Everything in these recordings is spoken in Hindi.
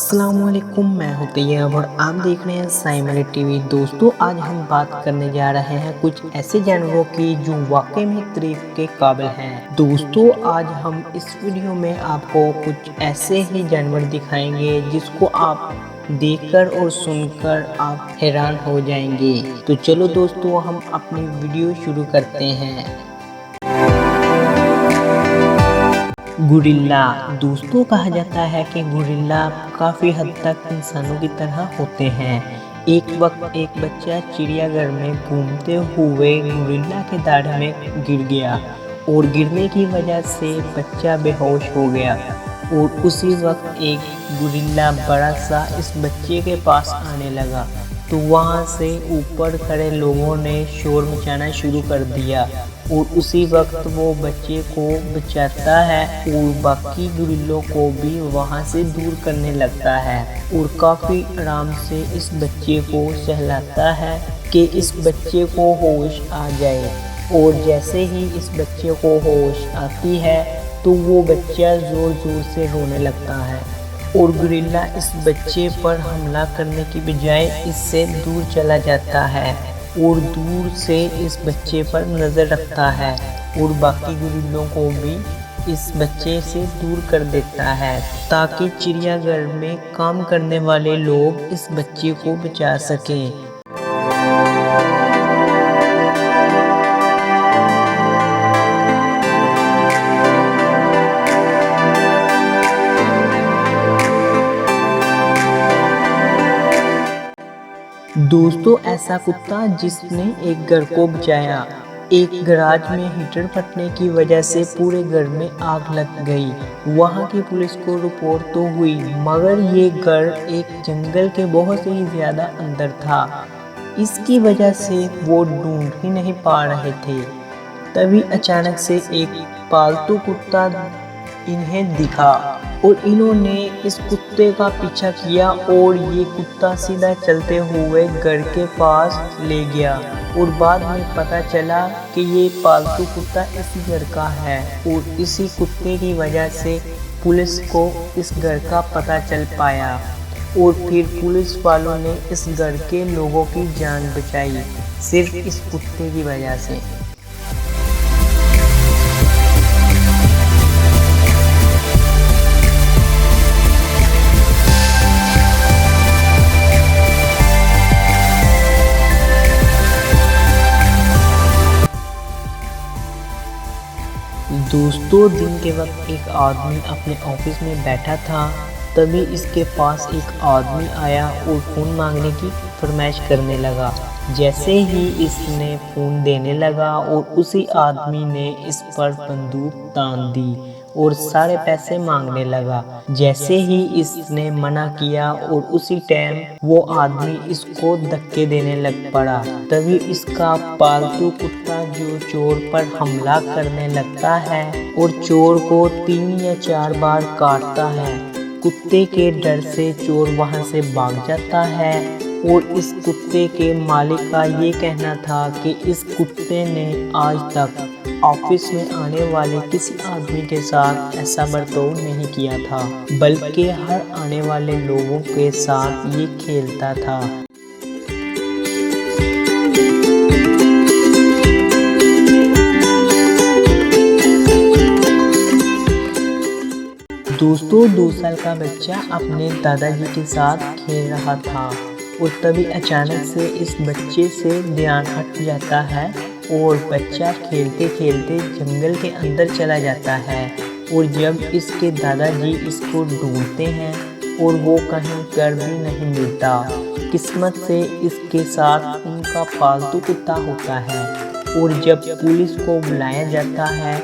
अस्सलामुअलैकुम, मैं हूं तैयब और आप देख रहे हैं साइमन टीवी। दोस्तों, आज हम बात करने जा रहे हैं कुछ ऐसे जानवरों की जो वाकई में तारीफ के काबिल हैं। दोस्तों, आज हम इस वीडियो में आपको कुछ ऐसे ही जानवर दिखाएंगे जिसको आप देखकर और सुनकर आप हैरान हो जाएंगे। तो चलो दोस्तों, हम अपनी वीडियो शुरू करते हैं। गुरिल्ला। दोस्तों, कहा जाता है कि गुरिल्ला काफ़ी हद तक इंसानों की तरह होते हैं। एक वक्त एक बच्चा चिड़ियाघर में घूमते हुए गुरिल्ला के दाढ़ में गिर गया और गिरने की वजह से बच्चा बेहोश हो गया। और उसी वक्त एक गुरिल्ला बड़ा सा इस बच्चे के पास आने लगा, तो वहाँ से ऊपर खड़े लोगों ने शोर मचाना शुरू कर दिया और उसी वक्त वो बच्चे को बचाता है और बाकी गुरिल्लों को भी वहाँ से दूर करने लगता है और काफ़ी आराम से इस बच्चे को सहलाता है कि इस बच्चे को होश आ जाए। और जैसे ही इस बच्चे को होश आती है तो वो बच्चा ज़ोर ज़ोर से रोने लगता है और गुरिल्ला इस बच्चे पर हमला करने की बजाय इससे दूर चला जाता है और दूर से इस बच्चे पर नज़र रखता है और बाकी गुरिल्लों को भी इस बच्चे से दूर कर देता है ताकि चिड़ियाघर में काम करने वाले लोग इस बच्चे को बचा सकें। दोस्तों, ऐसा कुत्ता जिसने एक घर को बचाया। एक गैराज में हीटर फटने की वजह से पूरे घर में आग लग गई। वहां की पुलिस को रिपोर्ट तो हुई, मगर ये घर एक जंगल के बहुत ही ज़्यादा अंदर था। इसकी वजह से वो ढूंढ ही नहीं पा रहे थे। तभी अचानक से एक पालतू कुत्ता इन्हें दिखा और इन्होंने इस कुत्ते का पीछा किया और ये कुत्ता सीधा चलते हुए घर के पास ले गया और बाद में पता चला कि ये पालतू कुत्ता इस घर का है और इसी कुत्ते की वजह से पुलिस को इस घर का पता चल पाया और फिर पुलिस वालों ने इस घर के लोगों की जान बचाई सिर्फ इस कुत्ते की वजह से। दोस्तों, दिन के वक्त एक आदमी अपने ऑफिस में बैठा था, तभी इसके पास एक आदमी आया और फ़ोन मांगने की फरमाइश करने लगा। जैसे ही इसने फ़ोन देने लगा और उसी आदमी ने इस पर बंदूक तान दी और सारे पैसे मांगने लगा। जैसे ही इसने मना किया और उसी टाइम वो आदमी इसको धक्के देने लग पड़ा। तभी इसका पालतू कुत्ता जो चोर पर हमला करने लगता है और चोर को 3 या 4 बार काटता है। कुत्ते के डर से चोर वहां से भाग जाता है और इस कुत्ते के मालिक का ये कहना था कि इस कुत्ते ने आज तक ऑफिस में आने वाले किसी आदमी के साथ ऐसा बर्ताव नहीं किया था, बल्कि हर आने वाले लोगों के साथ ये खेलता था। दोस्तों, 2 साल का बच्चा अपने दादाजी के साथ खेल रहा था और तभी अचानक से इस बच्चे से ध्यान हट जाता है और बच्चा खेलते खेलते जंगल के अंदर चला जाता है। और जब इसके दादाजी इसको ढूंढते हैं और वो कहीं पर भी नहीं मिलता, किस्मत से इसके साथ उनका पालतू कुत्ता होता है। और जब पुलिस को बुलाया जाता है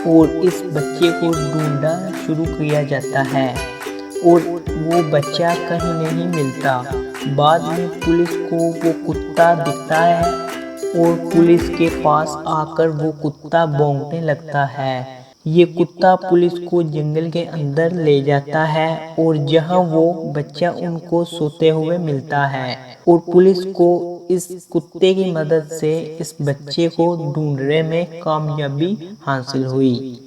और इस बच्चे को ढूंढना शुरू किया जाता है और वो बच्चा कहीं नहीं मिलता, बाद में पुलिस को वो कुत्ता दिखता है और पुलिस के पास आकर वो कुत्ता भौंकने लगता है। ये कुत्ता पुलिस को जंगल के अंदर ले जाता है और जहां वो बच्चा उनको सोते हुए मिलता है और पुलिस को इस कुत्ते की मदद से इस बच्चे को ढूंढने में कामयाबी हासिल हुई।